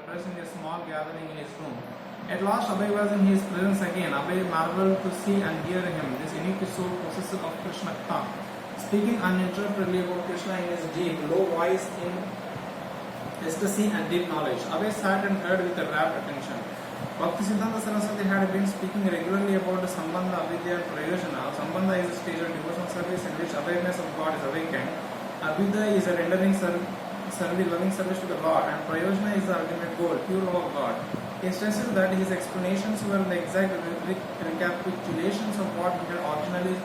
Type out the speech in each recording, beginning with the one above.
addressing a small gathering in his room. At last, Abhay was in his presence again. Abhay marveled to see and hear him, this unique soul possessor of Krishna Katha, speaking uninterruptedly about Krishna in his deep, low voice in ecstasy and deep knowledge. Abhay sat and heard with a rapt attention. Bhaktisiddhanta Saraswati had been speaking regularly about the Sambandha, Avidya and Prayojana. Sambandha is a stage of devotional service in which awareness of God is awakened. Avidya is a rendering loving service to the Lord, and Prayojana is the ultimate goal, pure love of God. He stresses that his explanations were the exact recapitulations of what he had originally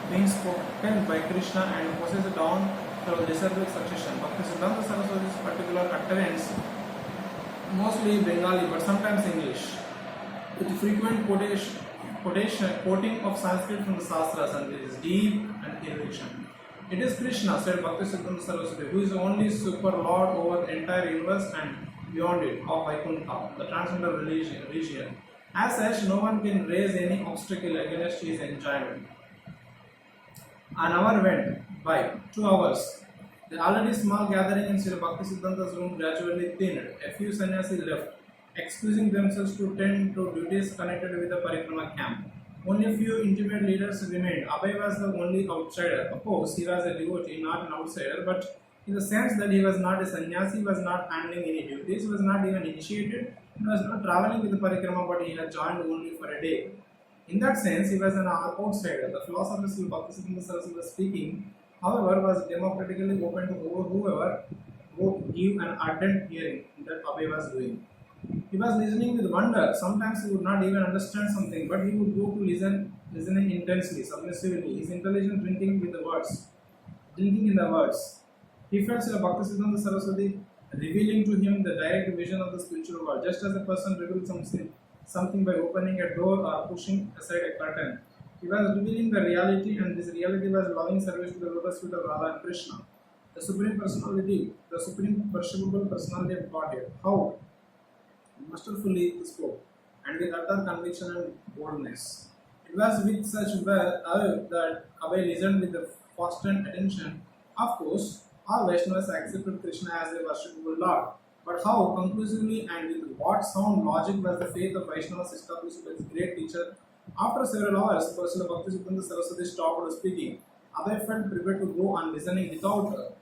been spoken by Krishna and processed down through disciplic succession. Bhaktisiddhanta Saraswati's particular utterance, mostly Bengali but sometimes English, with frequent quoting of Sanskrit from the Shastras, and it is deep and erudition. It is Krishna, said Bhaktisiddhanta Saraswati, who is the only super lord over the entire universe and beyond it, of Vaikuntha, the transcendental region. As such, no one can raise any obstacle against his enjoyment. An hour went by, 2 hours. The already small gathering in Sri Bhaktisiddhanta's room gradually thinned. A few sannyasis left, excusing themselves to tend to duties connected with the Parikrama camp. Only a few intimate leaders remained. Abhay was the only outsider. Of course, he was a devotee, not an outsider, but in the sense that he was not a sannyasi, was not handling any duties, was not even initiated, he was not traveling with the Parikrama, but he had joined only for a day. In that sense, he was an outsider. The philosopher Sri Bhaktisiddhanta Saraswati was speaking, however, was democratically open to whoever would give an ardent hearing that Abhay was doing. He was listening with wonder. Sometimes he would not even understand something, but he would go to listening intensely, submissively, his intelligence drinking in the words. He felt Sri Bhaktisiddhanta Saraswati revealing to him the direct vision of the spiritual world, just as a person reveals something by opening a door or pushing aside a curtain. He was revealing the reality, and this reality was loving service to the lotus feet of Radha and Krishna, the supreme personality, the supreme worshipable personality of Godhead. How masterfully he spoke, and with utter conviction and boldness. It was with such that Abhay listened with the fastened attention. Of course, all Vaishnavas accepted Krishna as their worshipable Lord. But how conclusively and with what sound logic was the faith of Vaishnavas established by his great teacher? After several hours, Sri Bhaktisiddhanta Saraswati stopped speaking. Abhay felt prepared to go on listening without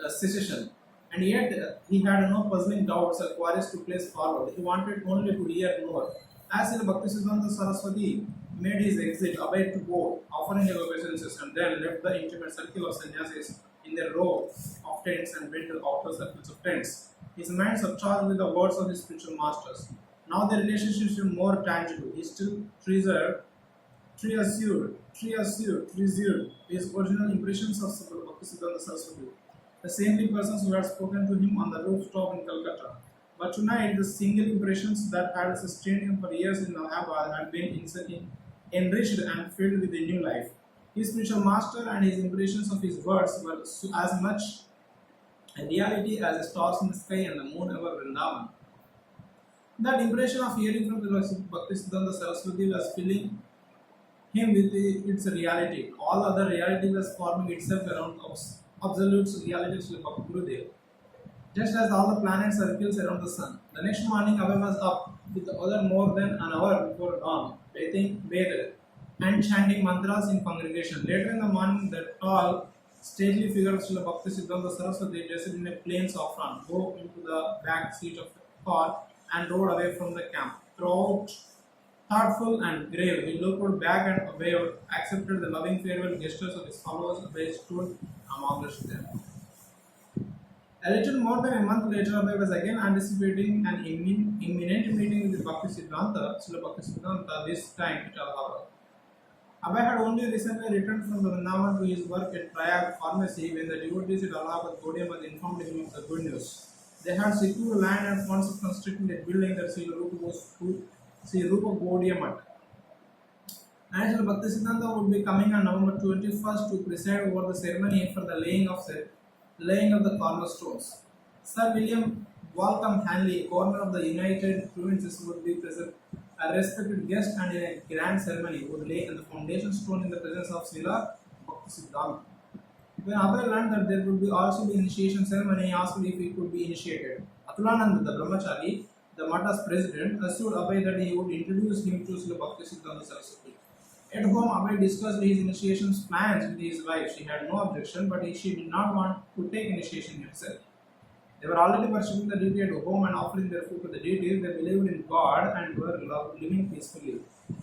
cessation. And yet, he had no puzzling doubts or queries to place forward. He wanted only to hear more. As Sri Bhaktisiddhanta Saraswati made his exit, Abhay to go, offering his obeisances, and then left the intimate circle of sannyasis in their row of tents and went to the outer circles of tents. His mind surcharged with the words of his spiritual masters. Now the relationship is more tangible. He still treasured his original impressions of Bhaktisiddhanta Saraswati, the saintly persons who had spoken to him on the rooftop in Calcutta. But tonight, the single impressions that had sustained him for years in Allahabad had been enriched and filled with a new life. His spiritual master and his impressions of his words were as much a reality as the stars in the sky and the moon over Vrindavan. That impression of hearing from the Bhaktisiddhanta Saraswati was filling him with its reality. All other reality was forming itself around absolute reality of Gurudev. Just as all the planets circles around the sun. The next morning, Abhay was up with the other more than an hour before dawn, bathed, and chanting mantras in congregation. Later in the morning, the tall, stately figure of Srila Bhaktisiddhanta Saraswati, dressed in a plain saffron, go into the back seat of the car and rode away from the camp. Throughout, thoughtful and grave, he looked back and Abhay accepted the loving farewell gestures of his followers. Abhay stood amongst them. A little more than a month later, Abhay was again anticipating an imminent meeting with Bhaktisiddhanta, Srila Bhaktisiddhanta, this time at Allahabad. Abhay had only recently returned from the Vrindavan to his work at Prayag Pharmacy when the devotees at Allahabad Gaudiya Math informed him of the good news. They had secured land and funds for constructing a building that Sri Rupa Gaudiya Math. And Sri Bhaktisiddhanta would be coming on November 21st to preside over the ceremony for the laying of the cornerstones. Sir William Waltham Hanley, governor of the United Provinces, would be present. A respected guest and in a grand ceremony would lay the foundation stone in the presence of Srila Bhaktisiddhanta. When Abhay learned that there would also be initiation ceremony, he asked if he could be initiated. Atulananda, the brahmachari, the Mata's president, assured Abhay that he would introduce him to Srila Bhaktisiddhanta Saraswati. At home, Abhay discussed his initiation plans with his wife. She had no objection, but she did not want to take initiation himself. They were already worshipping the deity at home and offering their food to the deities. They believed in God and were living peacefully.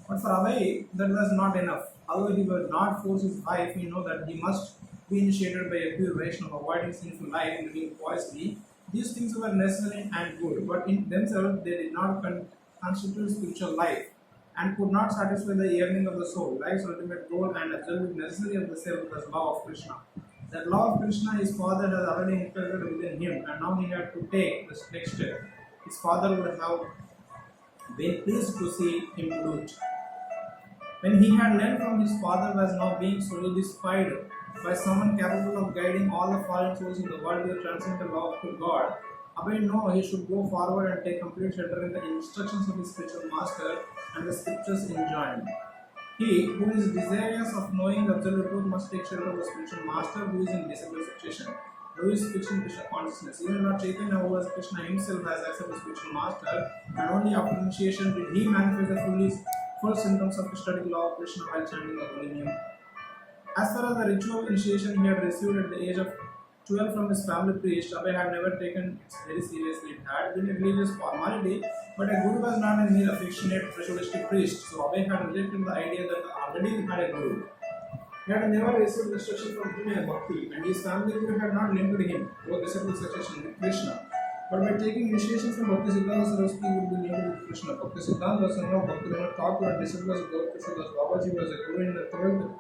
But for Abhay, that was not enough. Although he would not force his wife, he knew that he must be initiated by a pure Vaishnava, avoiding sinful life and living wisely. These things were necessary and good, but in themselves they did not constitute spiritual life and could not satisfy the yearning of the soul. Life's ultimate goal and absolute necessary of the self was love of Krishna. That love of Krishna his father has already inculcated within him, and now he had to take the next step. His father would have been pleased to see him do it. When he had learned from his father was now being solely spied by someone capable of guiding all the fallen souls in the world to the transcendental love to God, Abhay knew he should go forward and take complete shelter in the instructions of his spiritual master and the scriptures enjoined. He who is desirous of knowing the absolute truth must take shelter of the spiritual master who is in disciple situation, who is fixing Krishna consciousness. Even Lord Chaitanya, who was Krishna himself, has accepted the spiritual master, and only after initiation did he manifest the full symptoms of ecstatic love of Krishna while chanting the holy name. As far as the ritual initiation he had received at the age of 12 from his family priest, Abhay had never taken it very seriously. It had been a religious formality, but a guru was not a mere affectionate ritualistic priest, so Abhay had rejected the idea that already had a guru. He had never received instruction from him in bhakti, and his family guru had not linked him to a disciple succession with Krishna. But by taking initiation from Bhaktisiddhanta Saraswati, he would be linked with Krishna. Bhaktisiddhanta, son of Bhaktivinoda, taught to a disciples of Gaur Krishnadas. Babaji was a guru in the 12th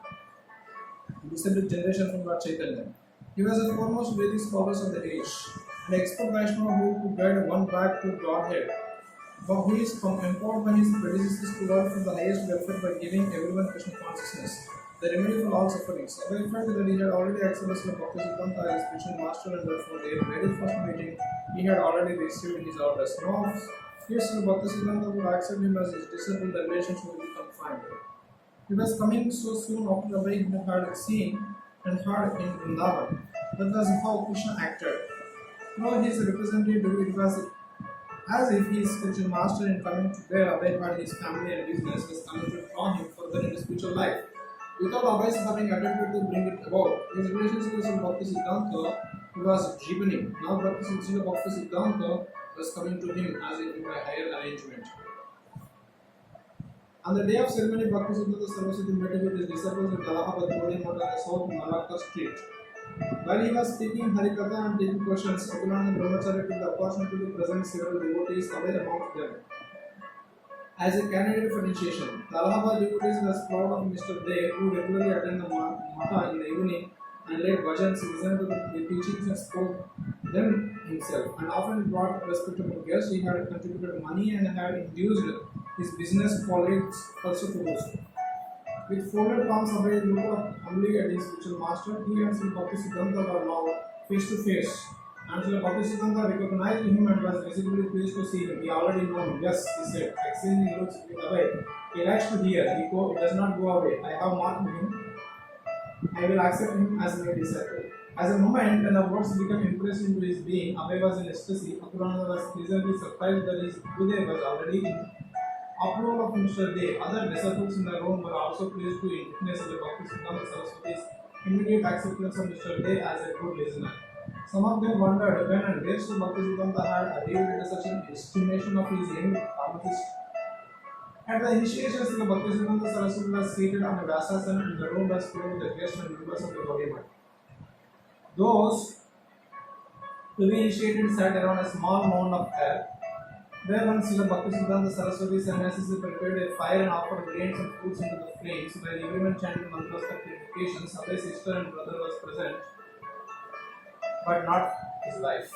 disciple generation from Lord Chaitanya. He was the foremost Vedic scholars of the age, an expert Vaishnava who could guide one back to Godhead. But he is empowered by his predecessors to learn from the highest welfare by giving everyone Krishna consciousness, the remedy for all sufferings. Abhay felt that he had already accepted Srila Bhaktisiddhanta as his spiritual master, and therefore their very first meeting he had already received his orders. Now, if Srila Bhaktisiddhanta would accept him as his disciple, the relationship would be confined. He was coming so soon after Abhay had seen and heard in Vrindavan. That was how Krishna acted. Now his representative, it was as if his spiritual master in coming to where Abhay had his family and business was coming to draw him further into spiritual life. Without Abhay's having attempted to bring it about, his relationship with Bhaktisiddhanta was deepening. Now Bhaktisiddhanta was coming to him as if by higher arrangement. On the day of ceremony, Bhaktisiddhanta Saraswati met with his disciples at Allahabad Bodhi Mata on the South Malacca Street. While he was speaking Harikatha and taking questions, Atulananda Brahmachari took the opportunity to present several devotees away amongst them as a candidate for initiation. The Allahabad devotees were proud of Mr. Dey, who regularly attended the Mata in the evening and led bhajans, listened to the teachings and spoke them himself, and often brought respectable guests. He had contributed money and had induced his business colleagues also to do so. With folded palms, Abhay looked humbly at his spiritual master. He and Sri Bhaktisiddhanta were now face to face, and Sri Bhaktisiddhanta recognized him and was visibly pleased to see him. He already knew him. Yes, he said, exchanging looks with Abhay. He likes to hear. He does not go away. I have marked him. I will accept him as my disciple. As a moment when the words became impressed into his being, Abhay was in ecstasy. Atulananda was pleasantly surprised that his Gurudev was already in approval of Mr. Dey. Other disciples in the room were also pleased to witness the Bhaktisiddhanta Saraswati's immediate acceptance of Mr. Dey as a good listener. Some of them wondered when and where Sri Bhaktisiddhanta had arrived at such an estimation of his young pharmacist. At the initiation, Sri Bhaktisiddhanta Saraswati was seated on a Vyasasana and the room was filled with the guests and members of the Gaudiya. Those to be initiated sat around a small mound of earth. There once Srila Bhaktisiddhanta Saraswati sannyasis prepared a fire and offered grains and fruits into the flames, while everyone chanted mantras for purification. Abhay's sister and brother was present, but not his wife.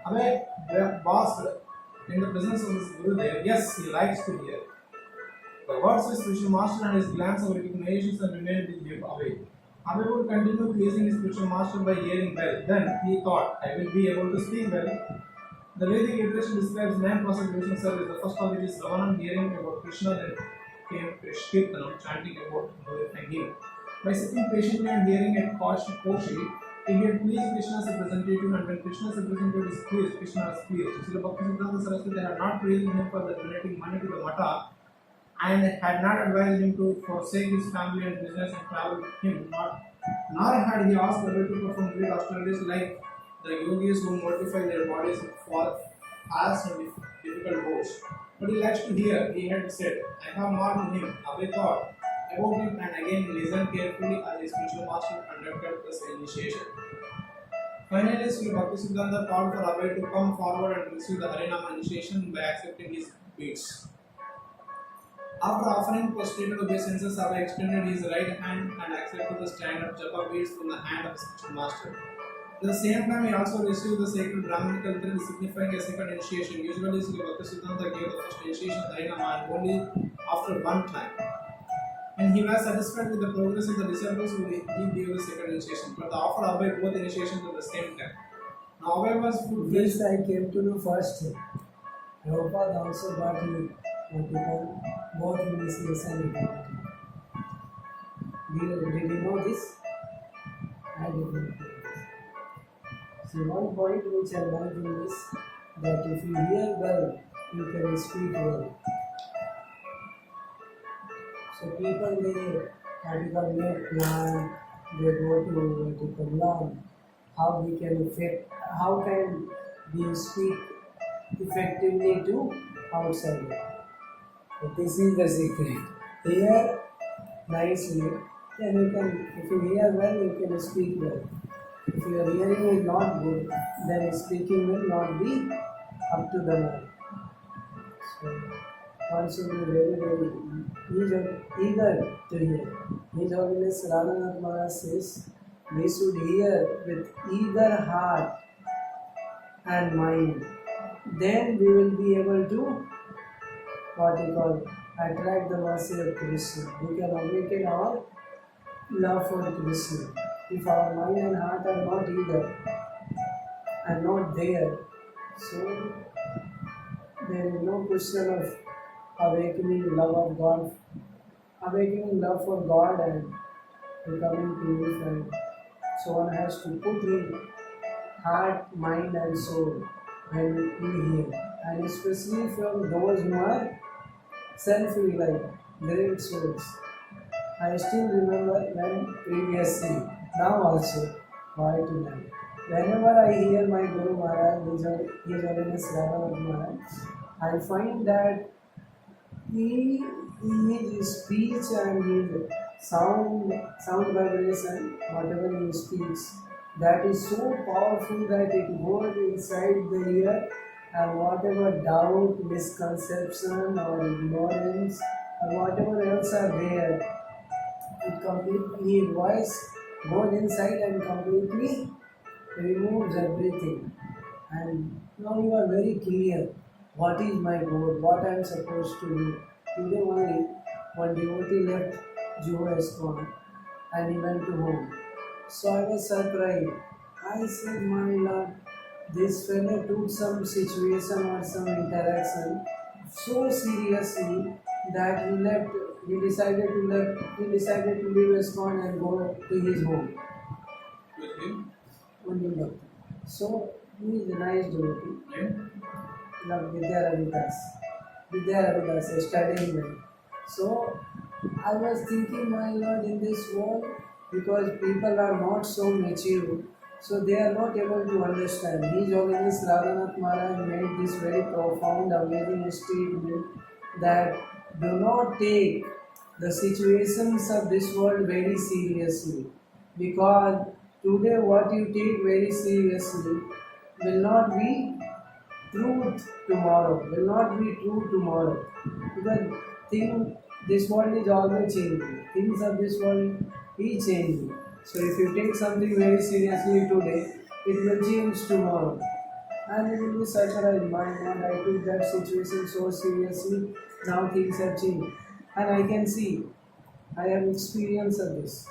Abhay basked in the presence of his Gurudev. Yes, he likes to hear. The words of his spiritual master and his glance of recognition remained with him. Abhay would continue pleasing his spiritual master by hearing well. Then he thought, I will be able to speak well. The Vedic literature describes 9 process devotional service. The first of which is Ravanam hearing about Krishna, then came Kirtanam, chanting about glorifying him. By sitting patiently and hearing at Koshi, He get pleased Krishna's representative, and when Krishna's representative is pleased, Krishna is pleased. Srila Bhaktisiddhanta Saraswati had not praised him for donating money to the Mata and had not advised him to forsake his family and business and travel with him. Nor had he asked Abhay to perform great austerities like the yogis who mortify their bodies for fast and difficult vows. But he likes to hear, he had said, I have more to him. Abhay thought about it and again listened carefully as his spiritual master conducted this initiation. Finally, Sri Bhaktisiddhanta called for Abhay to come forward and receive the Harinama initiation by accepting his beads. After offering prostrated obeisances, Abhay extended his right hand and accepted the stand of japa beads from the hand of his spiritual master. At the same time, he also received the sacred Brahminical thrill signifying a second initiation. Usually, Sri Bhaktisiddhanta gave the first initiation Harinama and only after one time. And he was satisfied with the progress of the disciples who he gave the second initiation. But the offer Abhay both initiations at the same time. Now Abhay was fulfilled. This I came to know first. Prabhupada also got me both initiation. Did you know this? I did not know this. So one point which I learned in this, that if you hear well, you can speak well. So people they article make plan, they go to article learn how we can how can we speak effectively to outsider. But this is the secret. Hear nicely, then you can, if you hear well, you can speak well. If your hearing is not good, then speaking will not be up to the mark. So one should be very, very eager to hear. His Holiness Radhanath Maharaj says, we should hear with eager heart and mind. Then we will be able to, attract the mercy of Krishna. We can awaken our love for Krishna. If our mind and heart are not eager and not there, so there is no question of awakening love of God, awakening love for God and becoming purified. So one has to put in heart, mind and soul when we hear, and especially from those who are self-reliant, great souls. I still remember when previously, now also, why to learn. Whenever I hear my Guru Maharaj, His Holiness Radhanath Maharaj, I find that his speech and his sound vibration, whatever he speaks, that is so powerful that it goes inside the ear, and whatever doubt, misconception or ignorance or whatever else are there, it completely, his voice goes inside and completely removes everything. And now you are very clear what is my goal, what I am supposed to do. Today only one devotee left Juhu ISKCON and he went to home. So I was surprised. I said, my Lord, this fellow took some situation or some interaction so seriously that he decided to leave ISKCON and go to his home. With him? Only doctor. So he is a nice devotee. Love Vidya Ravidas, studying well. So I was thinking, my Lord, in this world, because people are not so mature, so they are not able to understand. His Holiness Radhanath Maharaj made this very profound, amazing statement that do not take the situations of this world very seriously, because today what you take very seriously will not be truth tomorrow, because this world is always changing. Things of this world is changing. So if you take something very seriously today, it will change tomorrow. And it will be surprised, my God, I took that situation so seriously, now things have changed. And I can see, I have experience of this.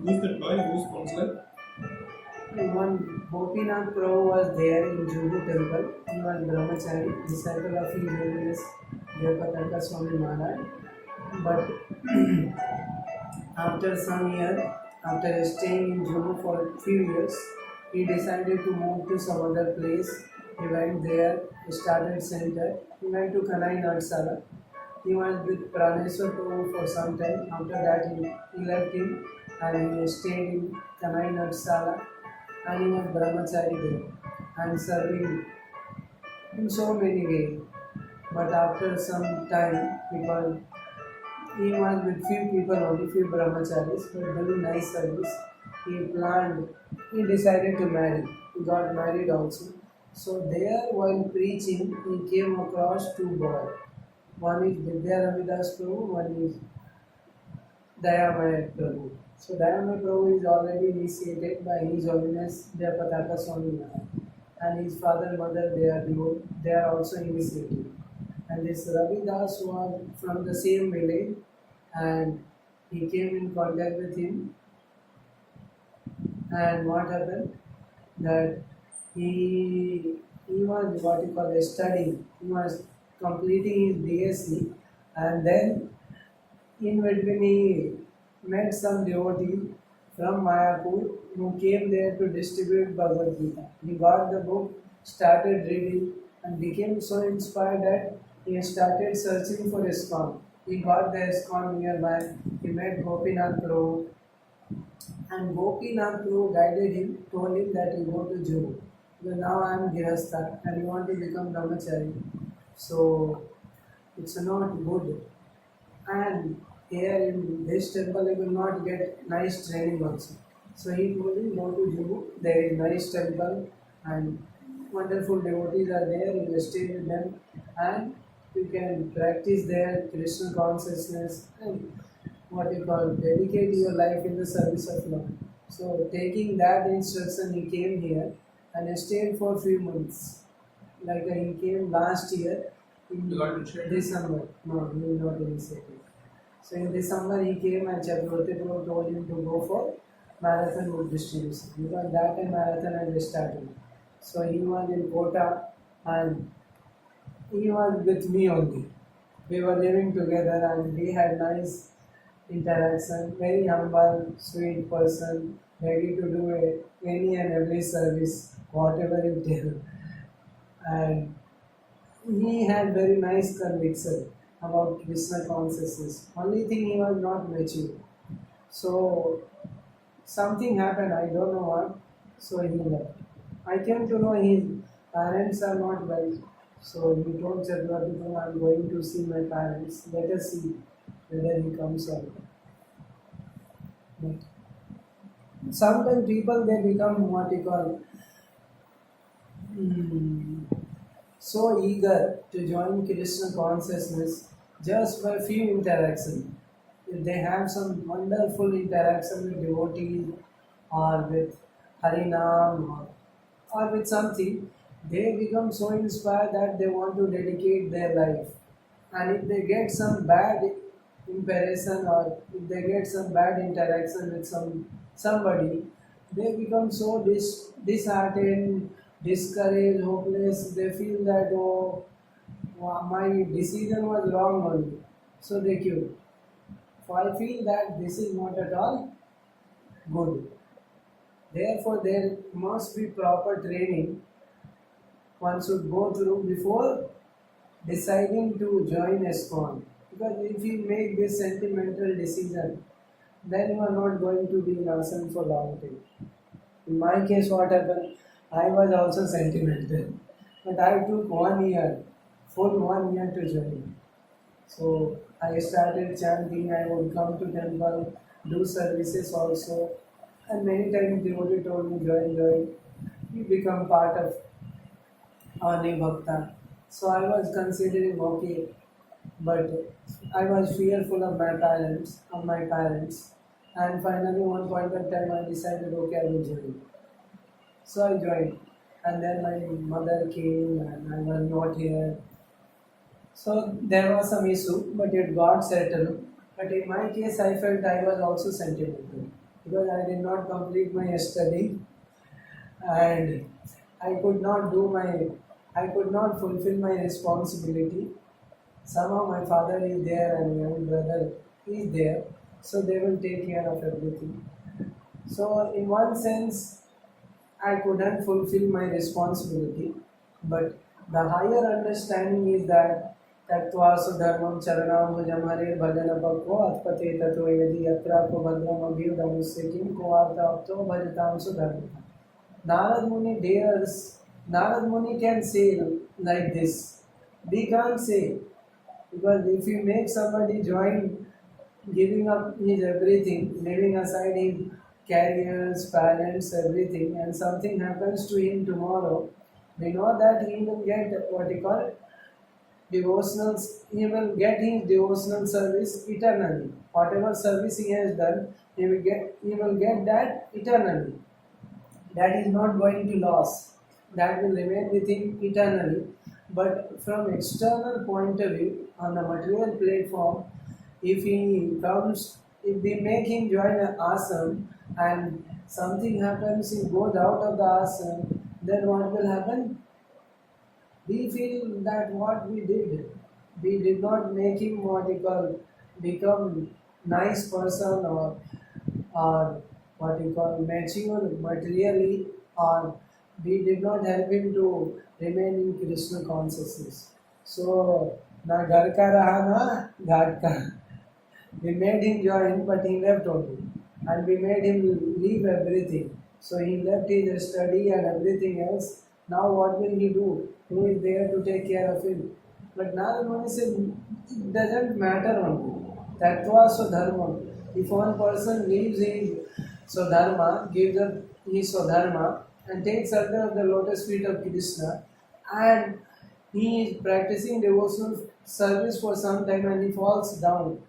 Who's that boy? Who's counselor? One Gopinath Prabhu was there in Juhu temple. He was Brahmachari, disciple of His Holiness Jayapataka Swami Maharaj. But after some years, After staying in Juhu for a few years, he decided to move to some other place. He went there, he started center. He went to Kanai Nadsala. He was with Praneswar Prabhu for some time. After that, he left him and he stayed in Kanai Nadsala and he was brahmachari there and serving in so many ways. But after some time, because he was with few people only, few brahmacharis, but very nice service. He decided to marry. He got married also. So there, while preaching, he came across two boys. One is Vidya Ravidas Prabhu, one is Dayamaya Prabhu. So Dayamaya Prabhu is already initiated by His Holiness Jayapataka Swami Maharaj. And his father and mother, they are also initiated. And this Ravidas was from the same village and he came in contact with him. And what happened? That he was what you call studying. He was completing his BSc and then in between he met some devotee from Mayapur who came there to distribute Bhagavad Gita. He got the book, started reading and became so inspired that he started searching for ISKCON. He got the ISKCON nearby. He met Gopinath Prabhu and Gopinath Prabhu guided him, told him that he go to Juhu. Because now I am Girastha and you want to become Brahmachari. So it's not good. And here in this temple you will not get nice training also. So he told him go to Juhu, there is nice temple and wonderful devotees are there, you will stay with them and you can practice there Krishna consciousness and what you call dedicate your life in the service of Lord. So taking that instruction he came here and stayed for few months. Like he came last year in You got initiated? December. No, he was not initiated. So in December he came and Chakravarti Prabhu told him to go for marathon book distribution because that time marathon had started. So he was in Kota and he was with me only. We were living together and we had nice interaction. Very humble, sweet person, ready to do any and every service, whatever you tell. And he had very nice conviction about Krishna consciousness. Only thing he was not mature. So something happened, I don't know what. So he left. I came to know his parents are not well. So he told Chakravarti, I am going to see my parents. Let us see whether he comes or not. Sometimes people they become what you call so eager to join Krishna consciousness just by few interactions. If they have some wonderful interaction with devotees or with Harinam or with something, they become so inspired that they want to dedicate their life. And if they get some bad impression or if they get some bad interaction with somebody, they become so disheartened, discouraged, hopeless. They feel that my decision was wrong only, so they quit. So I feel that this is not at all good. Therefore, there must be proper training one should go through before deciding to join ISKCON. Because if you make this sentimental decision, then you are not going to be in asana for long time. In my case, what happened? I was also sentimental, but I took 1 year, full 1 year to join. So I started chanting. I would come to temple, do services also, and many times devotee told me, join. You become part of Ani Bhakta. So I was considering okay, but I was fearful of my parents, and finally one point of time I decided okay I will join. So I joined, and then my mother came and I was not here. So there was some issue, but it got settled. But in my case, I felt I was also sentimental because I did not complete my study, and I could not fulfill my responsibility. Somehow my father is there and my young brother is there, so they will take care of everything. So, in one sense, I couldn't fulfill my responsibility, but the higher understanding is that Tattvasu Dharmam Charanam Bhujamhare Bhajana Bhakko Atpate Tato Yadi Yatrako Bhadram Abhyudamusya Kim Kovarta Apto Bhajatamsu Dharma. Narad Muni dares, Narad Muni can say like this. We can't say, because if you make somebody join giving up his everything, leaving aside his careers, parents, everything, and something happens to him tomorrow, we know that he will get what he call devotionals, he will get his devotional service eternally. Whatever service he has done, he will get that eternally. That is not going to lose. That will remain with him eternally. But from external point of view, on the material platform, if he comes, if we make him join an ashram and something happens, he goes out of the ashram, then what will happen? We feel that what we did not make him what we call become nice person or what we call mature materially, or we did not help him to remain in Krishna consciousness. So na घर का रहा ना घाट का. We made him join, but he left only, and we made him leave everything. So he left his study and everything else. Now what will he do? Who is there to take care of him? But Narad Muni said, it doesn't matter only. Tattva Swadharma. If one person leaves his Swadharma, gives up his Swadharma, and takes under the lotus feet of Krishna, and he is practicing devotional service for some time and he falls down.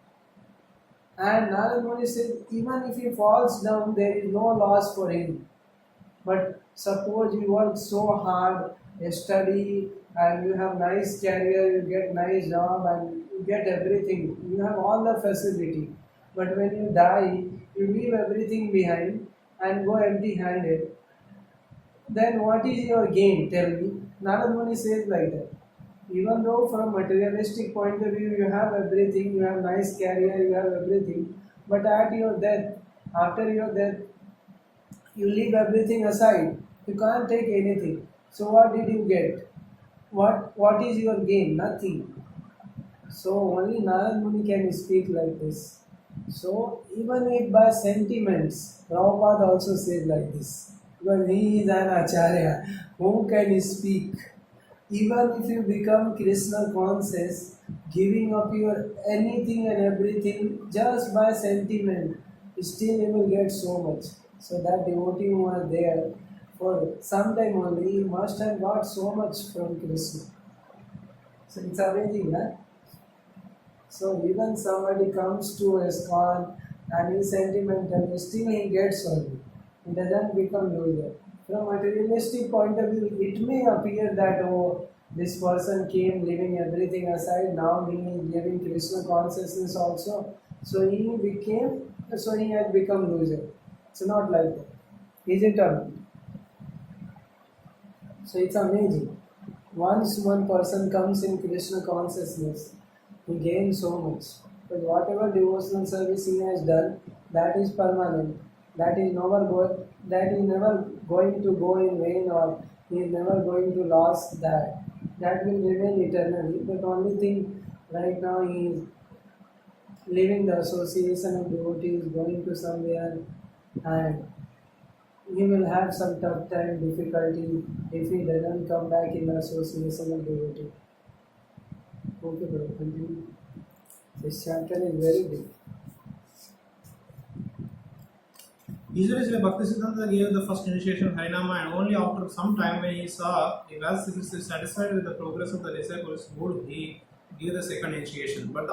And Narad Muni said, even if he falls down, there is no loss for him. But suppose you work so hard, you study, and you have nice career, you get nice job, and you get everything. You have all the facility. But when you die, you leave everything behind and go empty-handed. Then what is your gain? Tell me. Narad Muni says like that. Even though from materialistic point of view you have everything, you have nice career, you have everything, but at your death, after your death, you leave everything aside. You can't take anything. So what did you get? What is your gain? Nothing. So only Narad Muni can speak like this. So even if by sentiments, Prabhupada also says like this. Because he is an acharya, who can speak? Even if you become Krishna conscious, giving up your anything and everything just by sentiment, still you will get so much. So that devotee who are there for some time only, he must have got so much from Krishna. So it's amazing, huh? So even somebody comes to ISKCON and he's sentimental, still he gets only. He doesn't become loser. From a materialistic point of view, it may appear that, oh, this person came leaving everything aside, now he is living Krishna consciousness also. So he had become loser. It's not like that. Is it or not? So it's amazing. Once one person comes in Krishna consciousness, he gains so much. But whatever devotional service he has done, that is permanent. That is never going to go in vain, or he is never going to lose that. That will remain eternally. But only thing right now he is leaving the association of devotees, going to somewhere, and he will have some tough time, difficulty if he doesn't come back in the association of devotees. Okay, bro, continue. This chapter is very big. Usually, Srila Bhaktisiddhanta gave the first initiation of Harinama, and only after some time when he saw he was satisfied with the progress of the disciples, would he give the second initiation. But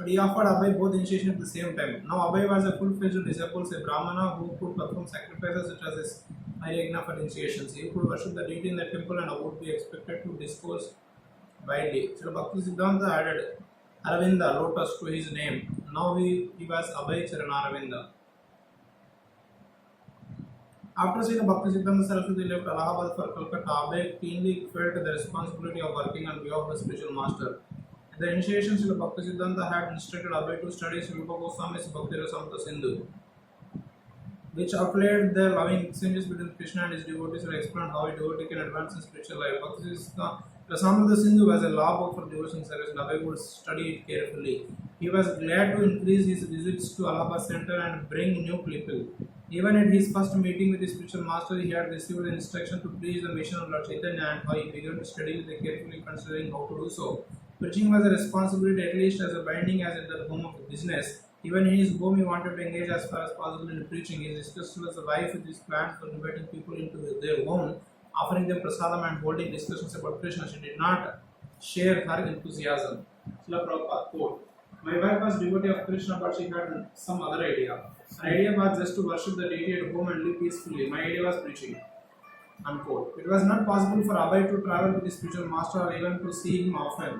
he offered Abhay both initiation at the same time. Now Abhay was a full-fledged disciple, a Brahmana who could perform sacrifices such as his Haryagna for initiations. He could worship the deity in the temple and would be expected to discourse widely. So Bhaktisiddhanta added Aravinda, lotus, to his name. Now he was Abhay Charanaravinda. After Srila Bhaktisiddhanta Saraswati left Allahabad for Calcutta, Abhay keenly felt the responsibility of working on behalf of the spiritual master. At the initiation, Srila Bhaktisiddhanta had instructed Abhay to study Sri Rupa Goswami's Bhakti Rasamrita Sindhu. which outlaid the loving exchanges between Krishna and his devotees and explained how a devotee can advance in spiritual life. Bhaktisiddhanta Rasamrita Sindhu was a law book for devotion service and Abhay would study it carefully. He was glad to increase his visits to Allahabad Center and bring new people. Even at his first meeting with his spiritual master, he had received the instruction to preach the mission of Lord Chaitanya and how he began to study with carefully considering how to do so. Preaching was a responsibility at least as binding as at the home of business. Even in his home, he wanted to engage as far as possible in preaching. He discussed with his wife with his plans for inviting people into their home, offering them prasadam and holding discussions about Krishna. She did not share her enthusiasm. Srila Prabhupada quote, "My wife was devotee of Krishna, but she had some other idea. Her idea was just to worship the deity at home and live peacefully. My idea was preaching." Unquote. It was not possible for Abhay to travel with his spiritual master or even to see him often.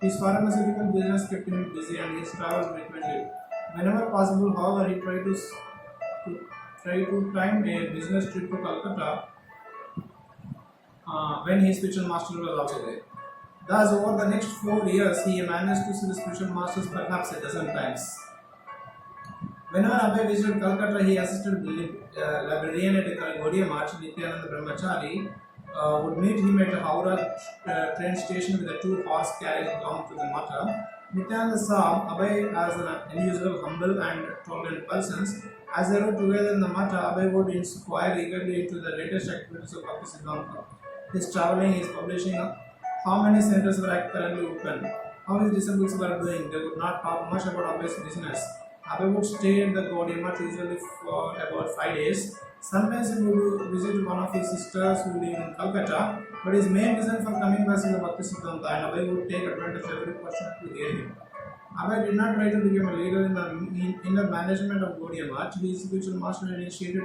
His pharmaceutical business kept him busy and he traveled frequently. Whenever possible, however, he tried to time a business trip to Calcutta when his spiritual master was also there. Thus, over the next 4 years, he managed to see the spiritual masters perhaps a dozen times. Whenever Abhay visited Calcutta, he assisted the librarian at Gaudiya March, Nityananda Brahmachari, would meet him at the Howrah train station with a 2-horse carriage down to the Mata. Nityananda saw Abhay as an unusual, humble and tolerant person. As they rode together in the Mata, Abhay would inquire eagerly into the latest activities of Bhaktisiddhanta. His traveling, his publishing, how many centers were currently open, how his disciples were doing. They would not talk much about Abhay's business. Abhay would stay at the Gaudiya Math usually for about 5 days. Sometimes he would visit one of his sisters who lived in Calcutta, but his main reason for coming was in the Bhaktisiddhanta, and Abhay would take advantage of every opportunity to hear him. Abhay did not try to become a leader in the management of Gaudiya Math. His spiritual master initiated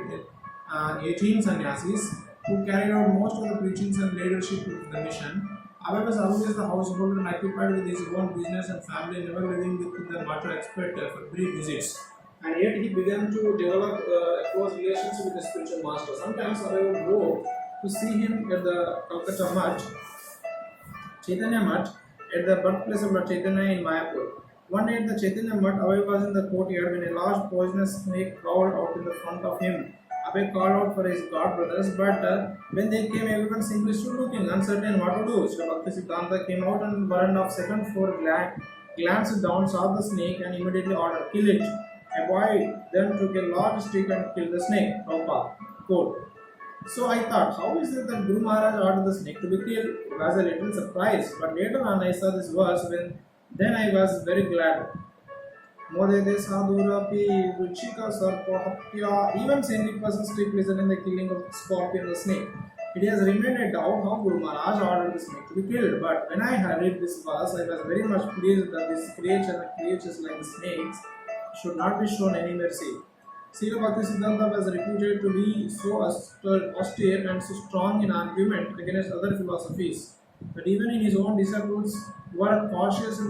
18 sannyasis who carried out most of the preachings and leadership of the mission. Abhay was always the householder and occupied with his own business and family, never living with the matter expert for brief visits. And yet he began to develop a close relationship with the spiritual master. Sometimes Abhay would go to see him at the Calcutta Math, Chaitanya Math, at the birthplace of Lord Chaitanya in Mayapur. One day at the Chaitanya Math, Abhay was in the courtyard when a large poisonous snake crawled out in the front of him. Abhay called out for his god brothers, but when they came, everyone simply stood looking, uncertain what to do. Sri Bhaktisiddhanta came out on the veranda of second floor, glanced down, saw the snake, and immediately ordered, "Kill it." A boy then took a large stick and killed the snake. Prabhupada quote. So I thought, how is it that Guru Maharaj ordered the snake to be killed? It was a little surprise, but later on I saw this verse, then I was very glad. Modede sadhurapi ruchika sarpahatya. Even saintly persons take pleasure in the killing of scorpion or snake. It has remained a doubt how Guru Maharaj ordered the snake to be killed. But when I had read this verse, I was very much pleased that this creatures like the snakes should not be shown any mercy. Srila Bhaktisiddhanta was reputed to be so austere and so strong in argument against other philosophies that even in his own disciples were cautious in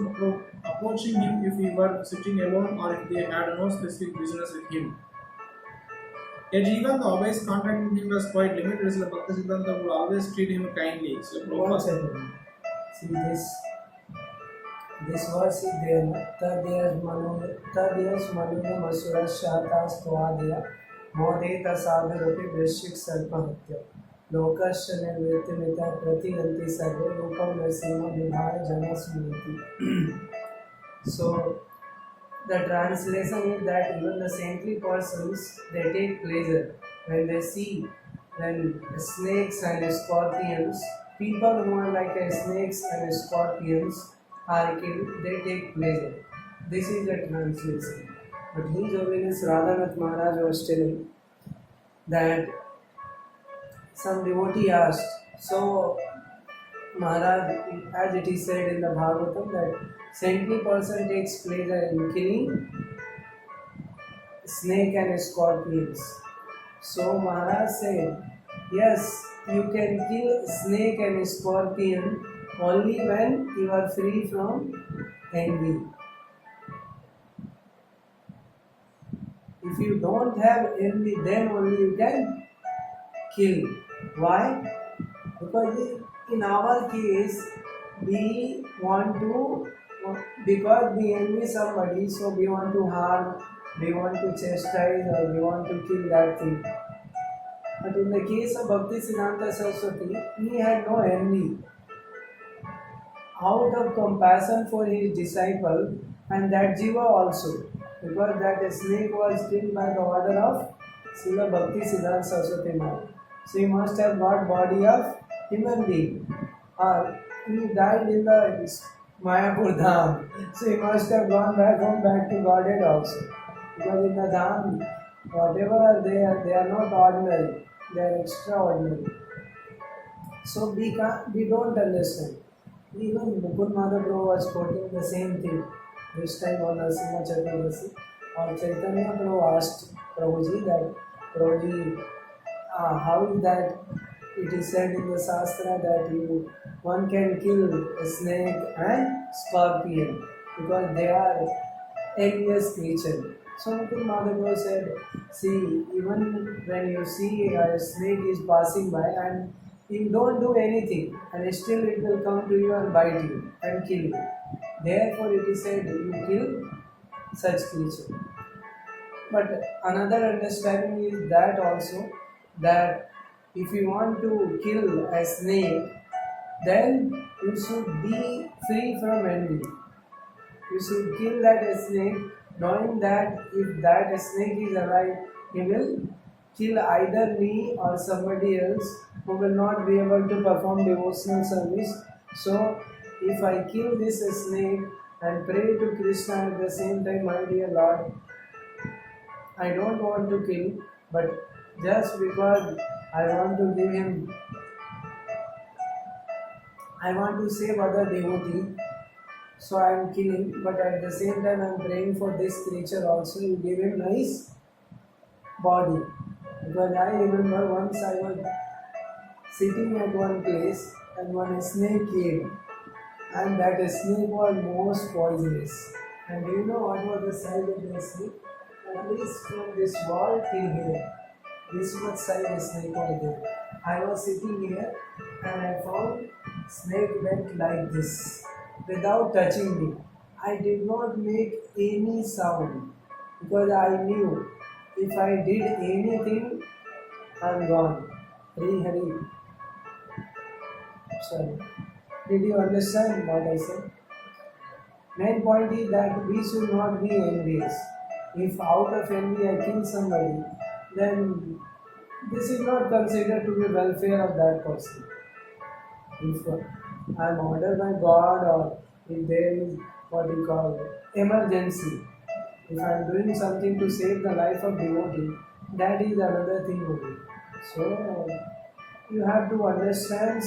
approaching him if he were sitting alone or if they had no specific business with him. Yet even though Abhay's contact with him was quite limited, Srila Bhaktisiddhanta would always treat him kindly. So One second. See this verse is there. Tadyas manuna masura shatas toadya modeta sadharapi vrishik sarpahatya lokasya nirvitimita pratiganti sarve rupam narsima vibhaya jana smriti. So the translation is that even the saintly persons, they take pleasure when they see when snakes and scorpions, people who are like snakes and scorpions are killed, they take pleasure. This is the translation. But His Holiness Radhanath Maharaj was telling that some devotee asked, so Maharaj, as it is said in the Bhagavatam, that saintly person takes pleasure in killing snake and scorpions. So Maharaj said, yes, you can kill snake and scorpion only when you are free from envy. If you don't have envy, then only you can kill. Why? Because in our case, we want to, because we envy somebody, so we want to harm we want to chastise or we want to kill that thing. But in the case of Bhaktisiddhanta Saraswati, he had no envy. Out of compassion for his disciple and that jiva also, because that snake was killed by the order of Srila Bhaktisiddhanta Saraswati Maharaj. So he must have got body of human being. Or he died in the Mayapur Dham. So he must have gone back home, back to Godhead also. Because in the Dham, whatever are there, they are not ordinary, they are extraordinary. So we don't understand. Even Mukund Madhav Prabhu was quoting the same thing. This time on Narasimha Chaturdashi, or Chaitanya Prabhu asked Prabhuji that, Prabhuji, how is that it is said in the Shastra that one can kill a snake and scorpion because they are envious creatures. So Mukund Madhav Prabhu said, see, even when you see a snake is passing by and you don't do anything and still it will come to you and bite you and kill you. Therefore it is said you kill such creature. But another understanding is that also, that if you want to kill a snake, then you should be free from envy. You should kill that snake knowing that if that snake is alive, he will kill either me or somebody else who will not be able to perform devotional service. So if I kill this snake and pray to Krishna at the same time, my dear Lord, I don't want to kill, but just because I want to give him, I want to save other devotee, so I am killing, but at the same time I am praying for this creature also. You give him nice body. Because I remember once I was sitting at one place and one snake came, and that snake was most poisonous. And do you know what was the size of the snake? At least from this wall till here, this much size the snake was there. I was sitting here and I found snake went like this without touching me. I did not make any sound because I knew if I did anything, I'm gone. Hari Hari. Sorry. Did you understand what I said? Main point is that we should not be envious. If out of envy I kill somebody, then this is not considered to be welfare of that person. If I am ordered by God, or if there is what we call emergency, if I am doing something to save the life of devotee, that is another thing only. So you have to understand